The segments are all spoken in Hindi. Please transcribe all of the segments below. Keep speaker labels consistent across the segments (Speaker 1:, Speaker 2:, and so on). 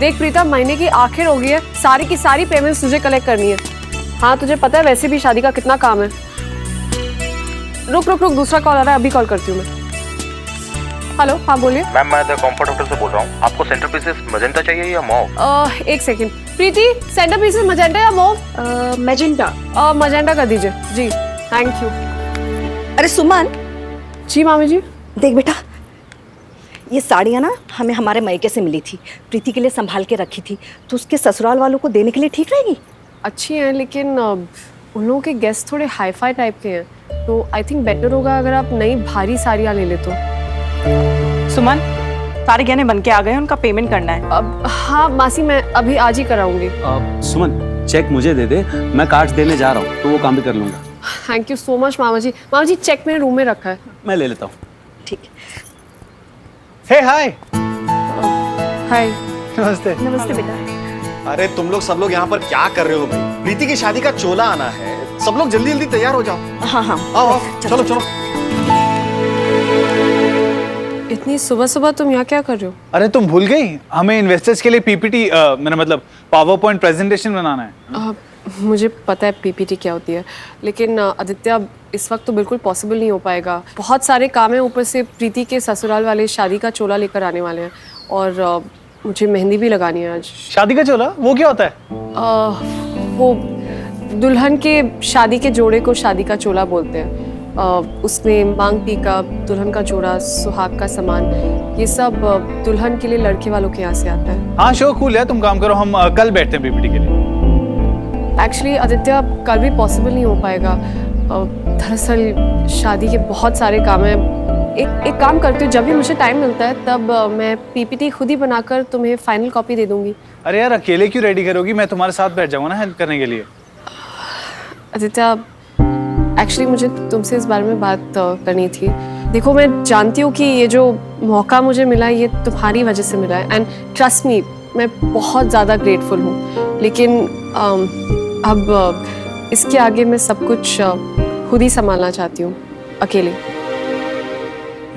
Speaker 1: देख प्रीता, महीने की आखिर हो गई है, सारी की सारी पेमेंट्स तुझे कलेक्ट करनी है। हाँ तुझे पता है वैसे भी शादी का कितना काम है। रुक रुक रुक, दूसरा कॉल आ रहा है, अभी कॉल करती हूँ मैं। हेलो, हाँ बोलिए।
Speaker 2: मैम मैं द कॉम्फर्ट होटल से बोल रहा हूँ। आपको सेंटर पीसेस मजेंटा चाहिए या मॉव?
Speaker 1: एक सेकंड प्रीति, सेंटर पीसेस मजेंटा या मॉव?
Speaker 3: मैजेंटा।
Speaker 1: मजेंटा कर दीजिए जी, थैंक यू।
Speaker 3: अरे सुमन।
Speaker 1: जी मामी जी।
Speaker 3: देख बेटा, ये साड़ियाँ ना हमें हमारे मायके से मिली थी, प्रीति के लिए संभाल के रखी थी, तो उसके ससुराल वालों को देने के लिए ठीक रहेगी?
Speaker 1: अच्छी हैं लेकिन उन लोगों के गेस्ट थोड़े हाई-फाई टाइप के हैं, तो आई थिंक बेटर होगा अगर आप नई भारी साड़ियाँ ले ले तो।
Speaker 4: सुमन, सारे गहने बन के आ गए, उनका पेमेंट करना है।
Speaker 1: हाँ मासी, मैं अभी आज ही कराऊंगी।
Speaker 5: सुमन चेक मुझे दे दे, मैं कार्ड्स देने जा रहा हूँ तो वो काम भी कर लूंगा।
Speaker 1: थैंक यू सो मच मामा जी। मामा जी चेक मेरे रूम में रखा है।
Speaker 5: मैं ले लेता हूँ।
Speaker 3: ठीक।
Speaker 6: हे हाय।
Speaker 1: हाय।
Speaker 6: नमस्ते।
Speaker 3: नमस्ते बेटा।
Speaker 6: अरे तुम लोग सब लोग यहाँ पर क्या कर रहे हो भाई? प्रीति की शादी का चोला आना है, सब लोग जल्दी जल्दी तैयार हो जाओ।
Speaker 3: हाँ हाँ
Speaker 6: आओ आओ, चलो चलो।
Speaker 1: इतनी सुबह सुबह तुम यहाँ क्या कर रहे हो?
Speaker 6: अरे तुम भूल गई, हमें इन्वेस्टर्स के लिए पीपीटी मैंने मतलब पावर पॉइंट प्रेजेंटेशन बनाना है।
Speaker 1: मुझे पता है पीपीटी क्या होती है, लेकिन आदित्य इस वक्त तो बिल्कुल पॉसिबल नहीं हो पाएगा। बहुत सारे काम हैं, ऊपर से प्रीति के ससुराल वाले शादी का चोला लेकर आने वाले हैं और मुझे मेहंदी भी लगानी है आज।
Speaker 6: शादी का चोला वो क्या होता है?
Speaker 1: वो दुल्हन के शादी के जोड़े को शादी का चोला बोलते हैं। उसमें मांग टीका, दुल्हन का जोड़ा, सुहाग का सामान, ये सब दुल्हन के लिए लड़के वालों के यहाँ से आता है।
Speaker 6: हाँ शो कूल है, तुम काम करो, हम कल बैठते हैं पीपीटी के लिए।
Speaker 1: एक्चुअली आदित्य कल भी पॉसिबल नहीं हो पाएगा। दरअसल शादी के बहुत सारे काम हैं। एक काम करती हूँ, जब भी मुझे टाइम मिलता है तब मैं पीपीटी खुद ही बनाकर तुम्हें फाइनल कॉपी दे दूंगी।
Speaker 6: अरे यार अकेले क्यों रेडी करोगी, मैं तुम्हारे साथ बैठ जाऊंगा ना हेल्प करने के लिए।
Speaker 1: आदित्य एक्चुअली मुझे तुमसे इस बारे में बात करनी थी। देखो मैं जानती हूँ कि ये जो मौका मुझे मिला है ये तुम्हारी वजह से मिला है, एंड ट्रस्ट मी मैं बहुत ज़्यादा ग्रेटफुल हूँ, लेकिन अब इसके आगे मैं सब कुछ खुद ही संभालना चाहती हूँ अकेले।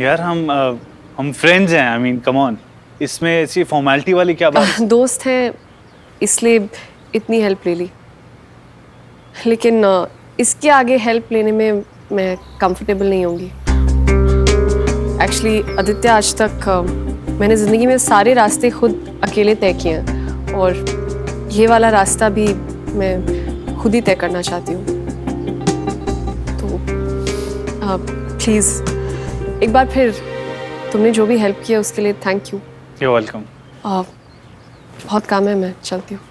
Speaker 6: यार हम फ्रेंड्स हैं, आई मीन कम ऑन, इसमें ऐसी फॉर्मेलिटी वाली क्या बात?
Speaker 1: दोस्त हैं इसलिए इतनी हेल्प ले ली, लेकिन इसके आगे हेल्प लेने में मैं कंफर्टेबल नहीं होंगी। एक्चुअली आदित्य आज तक मैंने ज़िंदगी में सारे रास्ते खुद अकेले तय किए हैं और ये वाला रास्ता भी मैं खुद ही तय करना चाहती हूँ। तो प्लीज़ एक बार फिर तुमने जो भी हेल्प किया उसके लिए थैंक यू।
Speaker 6: You welcome.
Speaker 1: बहुत काम है, मैं चलती हूँ।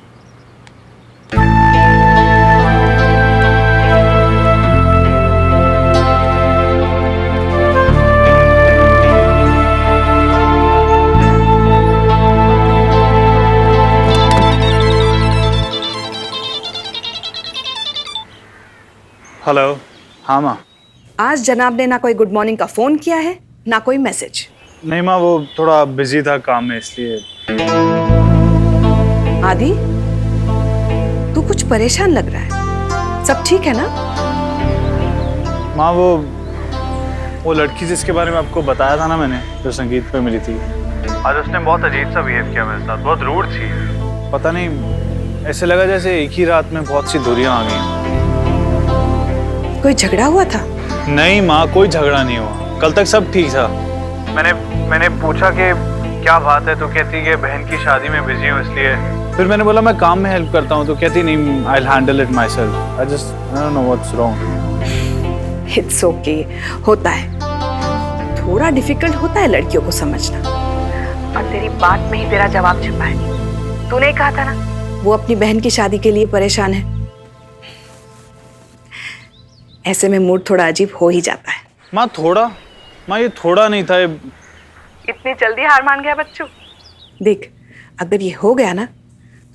Speaker 6: हेलो। हाँ माँ।
Speaker 3: आज जनाब ने ना कोई गुड मॉर्निंग का फोन किया है ना कोई मैसेज।
Speaker 6: नहीं माँ, वो थोड़ा बिजी था काम में इसलिए।
Speaker 3: आदि तू कुछ परेशान लग रहा है, सब ठीक है ना?
Speaker 6: माँ वो लड़की जिसके बारे में आपको बताया था ना मैंने, जो संगीत पे मिली थी, आज उसने बहुत अजीब सा बिहेव किया मेरे साथ, बहुत रूड थी। पता नहीं, ऐसे लगा जैसे एक ही रात में बहुत सी दूरियां आ गई।
Speaker 3: कोई झगड़ा हुआ था?
Speaker 6: नहीं माँ, कोई झगड़ा नहीं हुआ, कल तक सब ठीक था। मैंने पूछा कि क्या बात है, तो कहती कि बहन की शादी में बिजी हूँ इसलिए। फिर मैंने बोला मैं काम में हेल्प करता हूँ, तो कहती नहीं, I will handle it my self, I don't know what's wrong.
Speaker 3: It's okay, होता है, थोड़ा डिफिकल्ट होता है लड़कियों को समझना। और तेरी बात में ही तेरा जवाब छिपा है। तूने कहा था ना वो अपनी बहन की शादी के लिए परेशान है, ऐसे में मूड थोड़ा अजीब हो ही जाता है।
Speaker 6: माँ ये थोड़ा नहीं था,
Speaker 3: इतनी जल्दी हार मान गया बच्चू? देख, अगर ये हो गया ना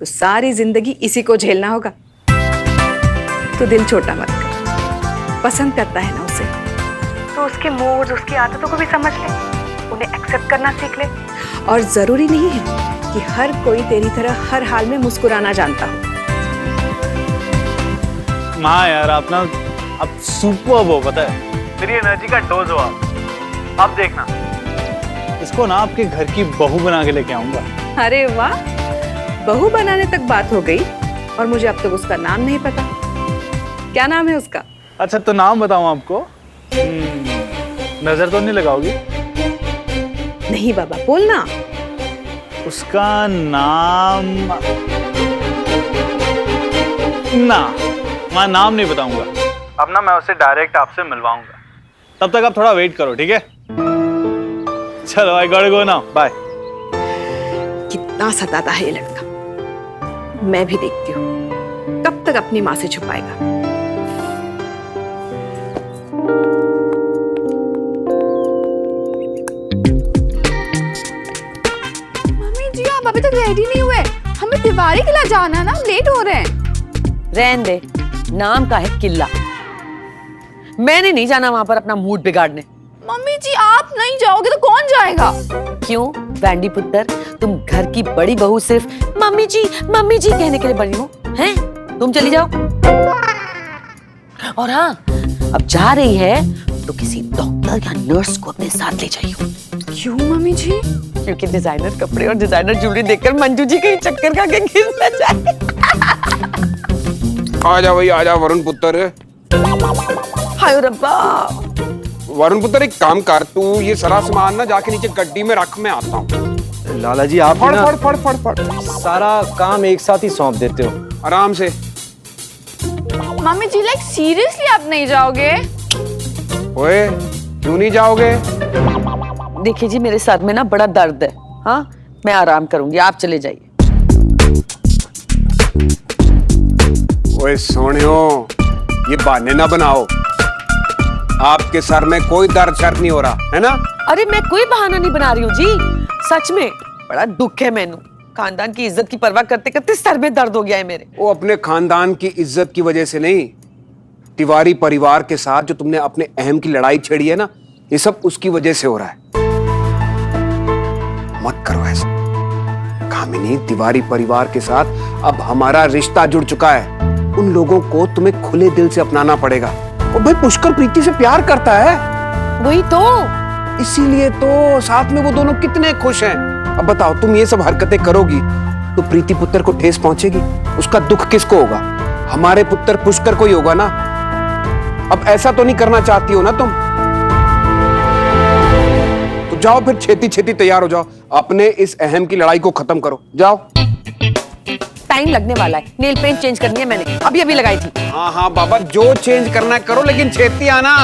Speaker 3: तो सारी जिंदगी इसी को झेलना होगा। तो दिल छोटा मत कर, पसंद करता है ना उसे तो उसके मूड्स, उसकी आदतों को भी समझ ले, उन्हें एक्सेप्ट करना सीख ले। और जरूरी नहीं है कि हर कोई तेरी तरह हर हाल में मुस्कुराना जानता हो।
Speaker 6: माँ यार आप सुपर हो, पता है मेरी एनर्जी का डोज हो आप देखना, इसको ना आपके घर की बहू बना के लेके आऊंगा।
Speaker 3: अरे वाह, बहू बनाने तक बात हो गई और मुझे अब तक उसका नाम नहीं पता। क्या नाम है उसका?
Speaker 6: अच्छा तो नाम बताऊं आपको? नजर तो नहीं लगाओगी?
Speaker 3: नहीं बाबा, बोलना।
Speaker 6: उसका नाम ना, मैं नाम नहीं बताऊंगा। अब ना मैं उसे डायरेक्ट आपसे मिलवाऊंगा, तब तक आप थोड़ा वेट करो, ठीक है? चलो I got to go now, bye.
Speaker 3: कितना सताता है ये लड़का। मैं भी देखती हूँ कब तक अपनी माँ से छुपाएगा।
Speaker 7: मम्मी जी आप अभी तक रेडी नहीं हुए, हमें तिवारी किला जाना है ना, हम लेट हो रहे हैं।
Speaker 8: रहने दे, नाम का है किला। मैंने नहीं जाना वहां पर अपना मूड बिगाड़ने।
Speaker 7: मम्मी जी आप नहीं जाओगे तो कौन जाएगा?
Speaker 8: क्यों वैंडी पुत्र, तुम घर की बड़ी बहू सिर्फ मम्मी जी कहने के लिए बनी हो हैं? तुम चली जाओ। और हाँ, अब जा रही है तो किसी डॉक्टर या नर्स को अपने साथ ले जाइयो।
Speaker 7: क्यों मम्मी जी?
Speaker 8: क्योंकि डिजाइनर कपड़े और डिजाइनर ज्वेलरी देखकर मंजू जी कहीं चक्कर खा के गिर न जाए।
Speaker 9: आजा भाई आजा वरुण पुत्र।
Speaker 8: हाय रब्बा।
Speaker 9: वरुण पुत्र एक काम कर, तू ये सारा सामान ना जाके नीचे गड्डी में रख, मैं आता हूँ।
Speaker 5: लाला जी आप
Speaker 9: फड़
Speaker 5: ना
Speaker 9: फड़ फड़ फड़ फड़
Speaker 5: सारा काम एक साथ ही सौंप देते हो।
Speaker 9: आराम से।
Speaker 7: मम्मी जी लाइक सीरियसली आप नहीं जाओगे?
Speaker 9: ओए क्यों नहीं जाओगे?
Speaker 8: देखिए जी मेरे सर में ना बड़ा दर्द है। हाँ मैं आराम करूंगी, आप चले जाइए।
Speaker 9: ओए सोनियो, ये बहाने ना बनाओ। आपके सर में कोई दर्द शर्द नहीं हो रहा है ना?
Speaker 8: अरे मैं कोई बहाना नहीं बना रही हूँ जी, सच में बड़ा दुख है मैनू। खानदान की इज्जत की परवाह करते करते सर में दर्द हो गया है मेरे।
Speaker 9: वो अपने खानदान की इज्जत की वजह से नहीं, तिवारी परिवार के साथ जो तुमने अपने अहम की लड़ाई छेड़ी है ना, ये सब उसकी वजह से हो रहा है। मत करो ऐसा कामिनी। तिवारी परिवार के साथ अब हमारा रिश्ता जुड़ चुका है। उन लोगों को तुम्हें खुले दिल से अपनाना पड़ेगा। और भाई पुष्कर प्रीति से प्यार करता है,
Speaker 8: वही तो,
Speaker 9: इसीलिए तो साथ में वो दोनों कितने खुश हैं। अब बताओ, तुम ये सब हरकतें करोगी तो प्रीति पुत्र को ठेस पहुंचेगी। उसका दुख किसको होगा? हमारे पुत्र पुष्कर को ही होगा ना। अब ऐसा तो नहीं करना चाहती हो ना तुम? तो जाओ फिर छेती छेती तैयार हो जाओ, अपने इस अहम की लड़ाई को खत्म करो। जाओ।
Speaker 8: टाइम लगने वाला है, नेल पेंट चेंज करनी है मैंने, अभी अभी लगाई थी।
Speaker 9: हाँ हाँ बाबा, जो चेंज करना है करो, लेकिन छेती आना।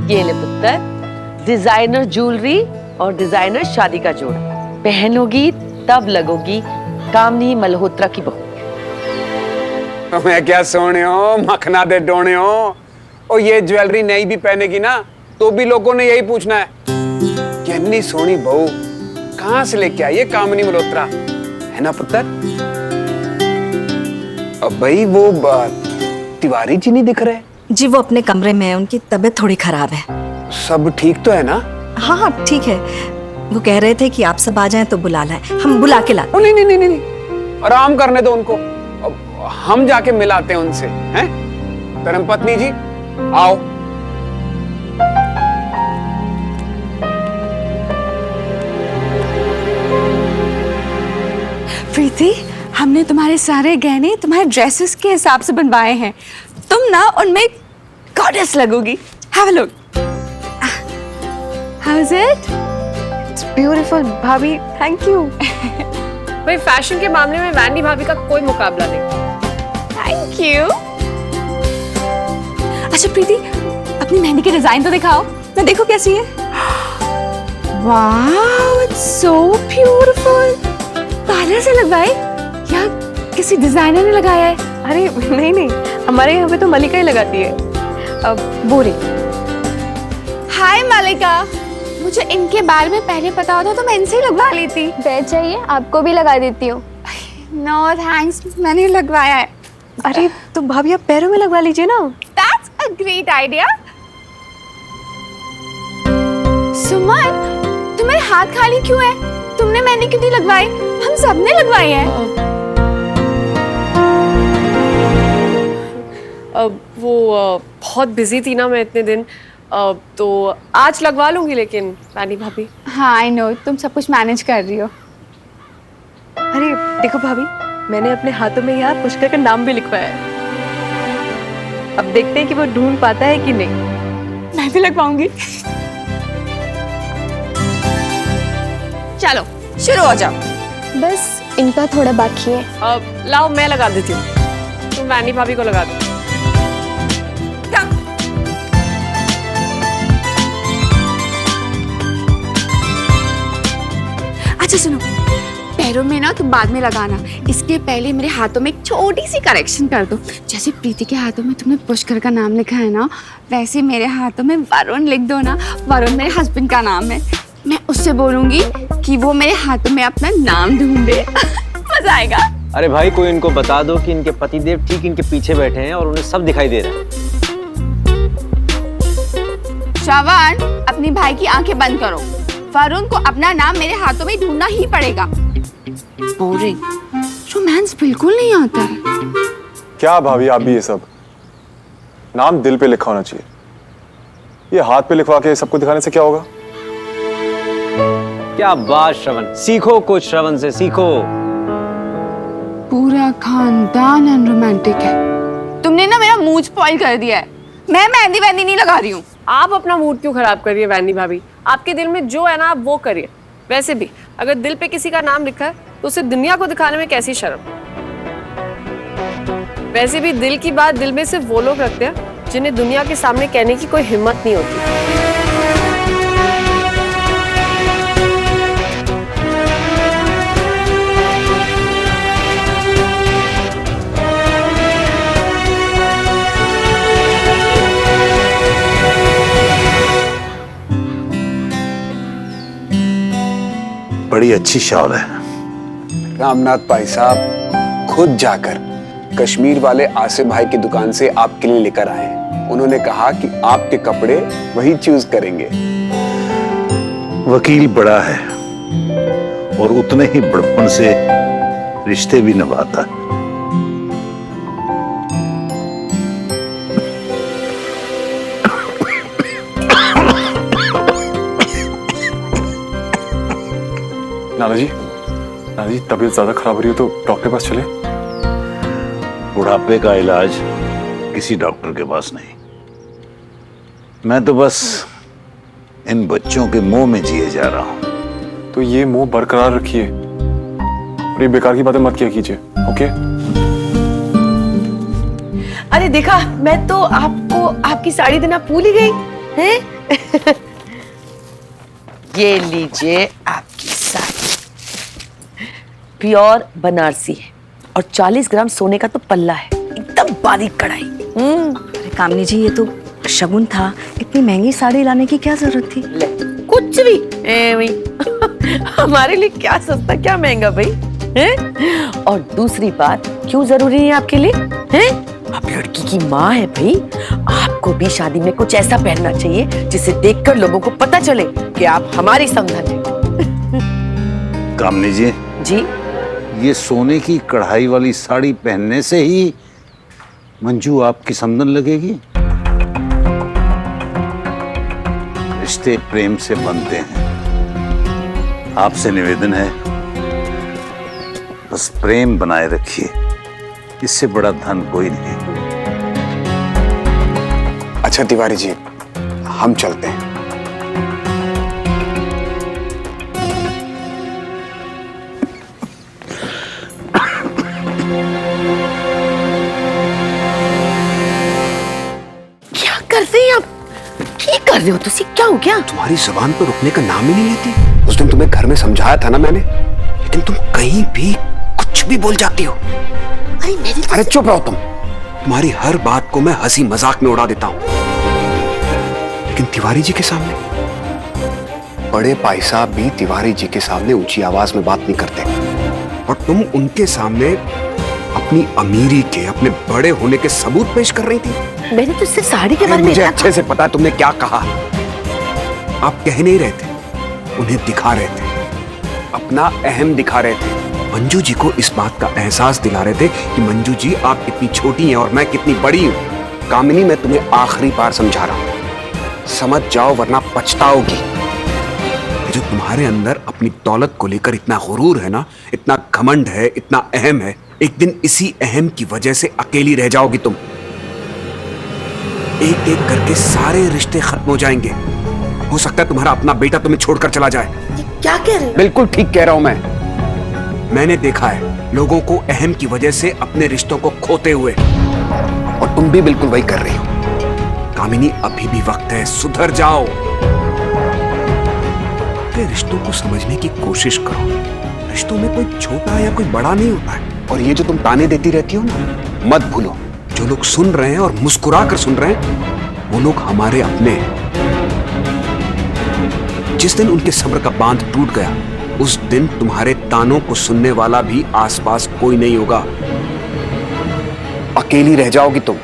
Speaker 8: ये ले पुत्र, डिजाइनर ज्वेलरी और डिजाइनर शादी का जोड़ा। पहनोगी तब लगोगी कामनी मल्होत्रा की बहू।
Speaker 9: मैं क्या सोने हो, मखना दे डोने हो। और ये ज्वेलरी नहीं भी पहनेगी ना तो भी लोगों ने यही पूछना है कि इतनी सोनी बहू कहां से लेके आई है कामनी मल्होत्रा, है ना पुत्र? अब भाई वो तिवारी जी नहीं दिख रहे
Speaker 10: जी, वो अपने कमरे में है, उनकी तबीयत थोड़ी खराब है।
Speaker 9: सब ठीक तो है ना?
Speaker 10: हाँ हाँ ठीक है। वो कह रहे थे कि आप सब आ जाएं तो बुला लाएं, हम बुला के लाते।
Speaker 9: नहीं नहीं नहीं नहीं, आराम करने दो उनको, अब हम जाके मिलाते हैं उनसे। हैं धर्मपत्नी जी आओ।
Speaker 7: प्रीति हमने तुम्हारे सारे गहने तुम्हारे ड्रेसेस के हिसाब से बनवाए हैं। तुम ना उनमें गॉडेस लगोगी। Have a look. How is it?
Speaker 1: It's beautiful भाभी, थैंक यू। भाई फैशन के मामले में वैंडी भाभी का कोई मुकाबला नहीं।
Speaker 7: Thank you. अच्छा प्रीति, अपनी मेहंदी के डिजाइन तो दिखाओ, मैं देखो कैसी है। Wow, it's so beautiful. Parlour से लगवाए या किसी डिजाइनर ने लगाया है?
Speaker 1: अरे नहीं नहीं, हमारे यहाँ पे तो मलिका ही लगाती है। अब बोरी।
Speaker 7: हाय मलिका, मुझे इनके बारे में पहले पता होता तो मैं इनसे ही लगवा लेती।
Speaker 11: बैठ जाइए, आपको भी लगा देती हूँ।
Speaker 7: नो थैंक्स, मैंने लगवाया है।
Speaker 1: अरे तो भाभी आप पैरों में लगवा लीजिए ना।
Speaker 7: That's a great idea. सुमन, तुम्हारे हाथ खाली क्यों है? तुमने मैंने क्यों नहीं लगवाई? हम सबने लगवाई है।
Speaker 1: वो बहुत बिजी थी ना मैं इतने दिन, तो आज लगवा लूंगी। लेकिन वैंडी भाभी।
Speaker 7: हाँ आई नो, तुम सब कुछ मैनेज कर रही हो।
Speaker 1: अरे देखो भाभी, मैंने अपने हाथों में यहाँ पुष्कर का नाम भी लिखवाया है। अब देखते हैं कि वो ढूंढ पाता है कि नहीं।
Speaker 7: मैं भी लगवाऊंगी। चलो शुरू हो जाओ।
Speaker 11: बस इनका थोड़ा बाकी है।
Speaker 1: अब लाओ मैं लगा देती हूँ, तुम वैनी भाभी को लगा दो।
Speaker 7: अच्छा सुनो, पैरों में ना तुम बाद में लगाना, इसके पहले मेरे हाथों में एक छोटी सी करेक्शन कर दो। जैसे प्रीति के हाथों में तुमने पुष्कर का नाम लिखा है ना, वैसे मेरे हाथों में वरुण लिख दो ना। वरुण मेरे हस्बैंड का नाम है। मैं उससे बोलूंगी कि वो मेरे हाथों में अपना नाम ढूंढे। मजा आएगा।
Speaker 5: अरे भाई, कोई इनको बता दो कि इनके पतिदेव ठीक इनके पीछे बैठे हैं और उन्हें सब दिखाई दे रहा है।
Speaker 7: श्रवण, अपनी भाई की आंखें बंद करो। वरुण को अपना नाम मेरे हाथों में ढूंढना ही पड़ेगा। बोरिंग, रोमांस बिल्कुल नहीं आता है।
Speaker 12: क्या भाभी आप भी ये सब? नाम दिल पे लिखा होना चाहिए, ये हाथ पे लिखवा के सबको दिखाने से क्या होगा?
Speaker 5: क्या बात श्रवण, सीखो कुछ श्रवण से सीखो।
Speaker 7: पूरा खानदान अनरोमांटिक है। तुमने ना मेरा मूड स्पॉइल कर दिया है। मैं मेहंदी वेहंदी नहीं लगा रही हूँ।
Speaker 1: आप अपना मूड क्यों खराब करिए वैनी भाभी, आपके दिल में जो है ना आप वो करिए। वैसे भी अगर दिल पे किसी का नाम लिखा है तो उसे दुनिया को दिखाने में कैसी शर्म। वैसे भी दिल की बात दिल में सिर्फ वो लोग रखते हैं जिन्हें दुनिया के सामने कहने की कोई हिम्मत नहीं होती।
Speaker 2: बड़ी अच्छी शॉल है।
Speaker 9: रामनाथ भाई साहब खुद जाकर कश्मीर वाले आसिफ भाई की दुकान से आपके लिए लेकर आए हैं। उन्होंने कहा कि आपके कपड़े वही चूज करेंगे।
Speaker 2: वकील बड़ा है और उतने ही बड़पन से रिश्ते भी निभाता है।
Speaker 12: नाना जी तबीयत ज्यादा खराब हो रही हो तो डॉक्टर के पास चले।
Speaker 2: बुढ़ापे का इलाज किसी डॉक्टर के पास नहीं। मैं तो बस इन बच्चों के मुंह में जिए जा रहा हूं।
Speaker 12: तो ये मुंह बरकरार रखिए और ये बेकार की बातें मत किया कीजिए, ओके?
Speaker 8: अरे देखा, मैं तो आपको आपकी साड़ी देना भूल ही गई हैं? ये लीजिए आपकी साड़ी, प्योर बनारसी है और 40 ग्राम सोने का तो पल्ला है, एकदम बारीक कढ़ाई।
Speaker 10: अरे कामनी जी, ये तो शगुन था, इतनी महंगी साड़ी लाने की क्या जरूरत थी?
Speaker 8: कुछ भी भाई हमारे लिए क्या सस्ता क्या महंगा भाई हैं? और दूसरी बात, क्यों जरूरी है आपके लिए हैं? आप लड़की की माँ है भाई, आपको भी शादी में कुछ ऐसा पहनना चाहिए जिसे देखकर लोगों को पता चले कि आप हमारी समधन हैं।
Speaker 2: कामनी
Speaker 8: जी,
Speaker 2: ये सोने की कढ़ाई वाली साड़ी पहनने से ही मंजू आपकी समधन लगेगी? रिश्ते प्रेम से बनते हैं। आपसे निवेदन है, बस प्रेम बनाए रखिए, इससे बड़ा धन कोई नहीं।
Speaker 9: अच्छा तिवारी जी, हम चलते हैं।
Speaker 8: क्या कर रहे हैं आप? ठीक कर रहे हो तुसी, क्या हो गया?
Speaker 9: तुम्हारी जुबान तो रुकने का नाम ही नहीं लेती। उस दिन तुम्हें घर में समझाया था ना मैंने, लेकिन तुम कहीं भी कुछ भी बोल जाती हो। अरे चुप रहो तुम। तुम्हारी हर बात को मैं हंसी मजाक में उड़ा देता हूं, लेकिन तिवारी जी के सामने, बड़े भाई साहब भी तिवारी जी के सामने ऊंची आवाज में बात नहीं करते, और तुम उनके सामने अपनी अमीरी के, अपने बड़े होने के सबूत पेश कर रही थी।
Speaker 8: मैंने तो सिर्फ साड़ी के बारे में
Speaker 9: मुझे अच्छे से पता है तुमने क्या कहा। आप कह नहीं रहे थे, उन्हें दिखा रहे थे, अपना अहम दिखा रहे थे। मंजू जी को इस बात का एहसास दिला रहे थे कि मंजू जी आप कितनी छोटी हैं और मैं कितनी बड़ी हूं। कामिनी, मैं तुम्हें आखिरी बार समझा रहा हूं, समझ जाओ वरना पछताओगी। ये जो तुम्हारे अंदर अपनी दौलत को लेकर इतना गुरूर है ना, इतना घमंड है, इतना अहम है, एक दिन इसी अहम की वजह से अकेली रह जाओगी तुम। एक एक करके सारे रिश्ते खत्म हो जाएंगे। हो सकता है तुम्हारा अपना बेटा तुम्हें छोड़कर चला जाए।
Speaker 8: क्या कह रहे हो?
Speaker 9: बिल्कुल ठीक कह रहा हूं मैंने देखा है लोगों को अहम की वजह से अपने रिश्तों को खोते हुए, और तुम भी बिल्कुल वही कर रही हो। कामिनी, अभी भी वक्त है, सुधर जाओ। अपने रिश्तों को समझने की कोशिश करो। रिश्तों में कोई छोटा या कोई बड़ा नहीं होता है। और ये जो तुम ताने देती रहती हो ना, मत भूलो, जो लोग सुन रहे हैं और मुस्कुरा कर सुन रहे हैं, वो लोग हमारे अपने हैं। जिस दिन उनके सब्र का बांध टूट गया, उस दिन तुम्हारे तानों को सुनने वाला भी आसपास कोई नहीं होगा। अकेली रह जाओगी तुम।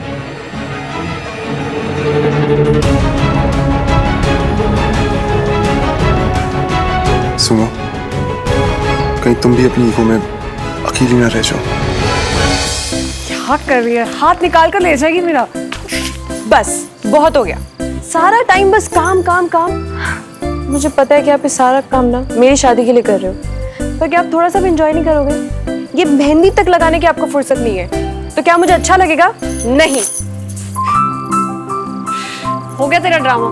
Speaker 12: सुनो, कहीं तुम भी अपनी ईगो में अकेली ना रह जाओ।
Speaker 1: क्या कर रही है? हाथ निकाल कर ले जाएगी मेरा। बस बहुत हो गया। सारा टाइम बस काम काम काम। मुझे पता है कि आप ये सारा काम ना मेरी शादी के लिए कर रहे हो, पर क्या आप थोड़ा सा भी एंजॉय नहीं करोगे? ये मेहंदी तक लगाने की आपको फुर्सत नहीं है, तो क्या मुझे अच्छा लगेगा? नहीं। हो गया तेरा ड्रामा।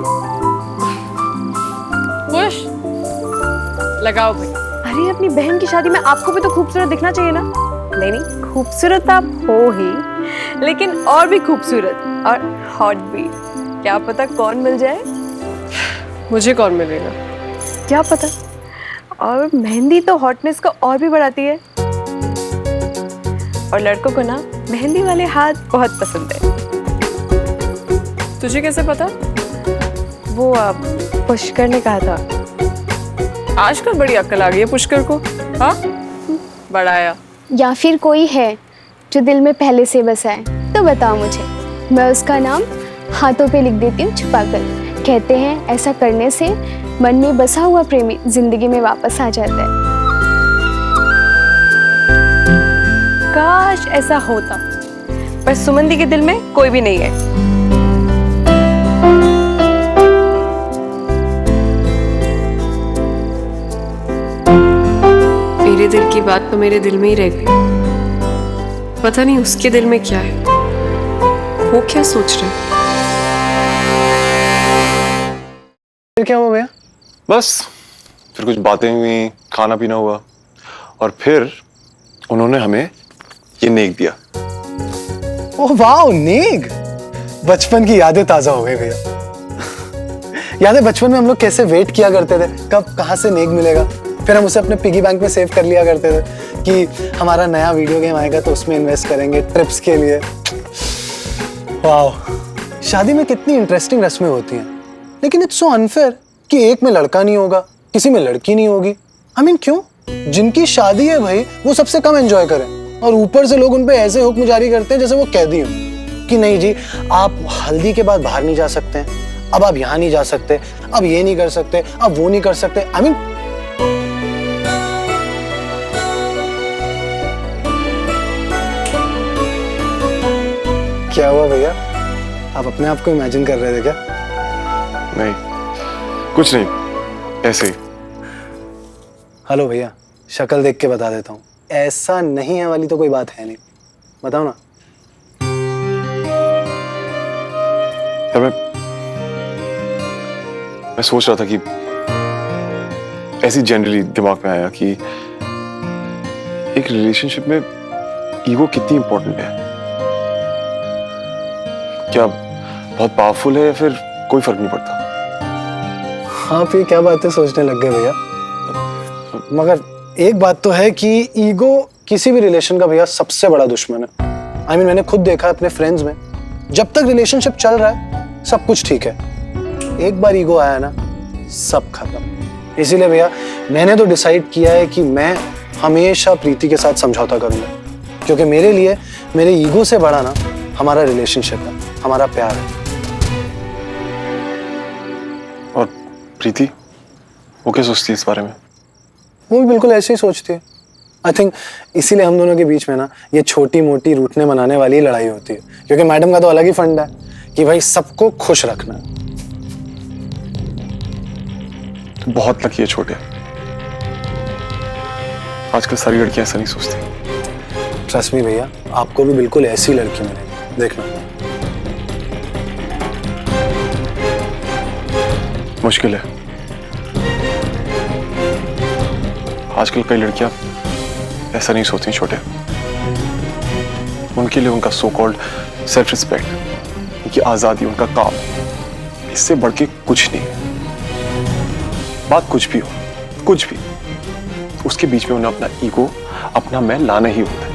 Speaker 1: खुश? लगाओ भाई। अरे अपनी बहन की शादी में आपको भी तो खूबसूरत दिखना चाहिए ना? नहीं नहीं, खूबसूरत आप हो ही, लेकिन और भी खूबसूरत और हॉट भी। क्या पता कौन मिल जाए? मुझे कौन मिलेगा? क्या पता। और मेहंदी तो हॉटनेस को और भी बढ़ाती है, और लड़कों को ना मेहंदी वाले हाथ बहुत पसंद है। तुझे कैसे पता? वो पुष्कर ने कहा था। आजकल बड़ी अक्ल आ गई है पुष्कर को। हाँ, बढ़ाया।
Speaker 11: या फिर कोई है जो दिल में पहले से बसा है, तो बताओ मुझे, मैं उसका नाम हाथों पे लिख देती हूँ छुपाकर। कहते हैं ऐसा करने से मन में बसा हुआ प्रेमी जिंदगी में वापस आ जाता है।
Speaker 1: काश ऐसा होता, पर सुमंदी के दिल में कोई भी नहीं है। मेरे दिल की बात तो मेरे दिल में ही रह गई। पता नहीं उसके दिल में क्या है, वो क्या सोच रहे हैं।
Speaker 12: फिर क्या हुआ भैया? बस फिर कुछ बातें हुई, खाना पीना हुआ, और फिर उन्होंने हमें ये नेक दिया।
Speaker 13: ओह वाह, नेक! बचपन की यादें ताजा हो गई भैया। याद है बचपन में हम लोग कैसे वेट किया करते थे, कब कहाँ से नेक मिलेगा। फिर हम उसे अपने पिगी बैंक में सेव कर लिया करते थे कि हमारा नया वीडियो गेम आएगा तो उसमें इन्वेस्ट करेंगे ट्रिप्स के लिए। वाह, शादी में कितनी इंटरेस्टिंग रस्में होती हैं, लेकिन इट्स सो अनफेयर कि एक में लड़का नहीं होगा, किसी में लड़की नहीं होगी। आई मीन क्यों? जिनकी शादी है भाई, वो सबसे कम एंजॉय करें, और ऊपर से लोग उन पे ऐसे हुक्म जारी करते हैं जैसे वो कैदी हो कि नहीं जी, आप हल्दी के बाद बाहर नहीं जा सकते, अब आप यहाँ नहीं जा सकते, अब ये नहीं कर सकते, अब वो नहीं कर सकते। आई मीन क्या हुआ भैया? आप अपने आप को इमेजिन कर रहे थे क्या?
Speaker 12: नहीं, कुछ नहीं, ऐसे ही।
Speaker 13: हेलो भैया, शक्ल देख के बता देता हूँ, ऐसा नहीं है वाली तो कोई बात है नहीं। बताओ ना।
Speaker 12: यार मैं सोच रहा था कि ऐसी जनरली दिमाग में आया कि एक रिलेशनशिप में ईगो कितनी इंपॉर्टेंट है। क्या बहुत पावरफुल है या फिर कोई फर्क नहीं पड़ता?
Speaker 13: आप ये क्या बातें सोचने लग गए भैया? मगर एक बात तो है कि ईगो किसी भी रिलेशन का भैया सबसे बड़ा दुश्मन है। आई मीन मैंने खुद देखा है अपने फ्रेंड्स में, जब तक रिलेशनशिप चल रहा है सब कुछ ठीक है, एक बार ईगो आया ना सब खत्म। इसीलिए भैया मैंने तो डिसाइड किया है कि मैं हमेशा प्रीति के साथ समझौता करूंगा, क्योंकि मेरे लिए मेरे ईगो से बड़ा ना हमारा रिलेशनशिप है, हमारा प्यार है।
Speaker 12: और प्रीति, वो क्या सोचती है इस बारे में?
Speaker 13: वो भी बिल्कुल ऐसे ही सोचती है। आई थिंक इसीलिए हम दोनों के बीच में ना ये छोटी मोटी रूठने मनाने वाली लड़ाई होती है, क्योंकि मैडम का तो अलग ही फंड है कि भाई सबको खुश रखना है।
Speaker 12: तो बहुत लकी है छोटे। आजकल सारी लड़कियां ऐसा नहीं सोचती।
Speaker 13: ट्रस्ट मी भैया, आपको भी बिल्कुल ऐसी लड़की मिलेगी, देखना।
Speaker 12: मुश्किल है। आजकल कई लड़कियां ऐसा नहीं सोचती छोटे। उनके लिए उनका सो कॉल्ड सेल्फ रिस्पेक्ट, उनकी आजादी, उनका काम, इससे बढ़ के कुछ नहीं है। बात कुछ भी हो, कुछ भी, उसके बीच में उन्हें अपना ईगो, अपना मैं लाना ही होता है।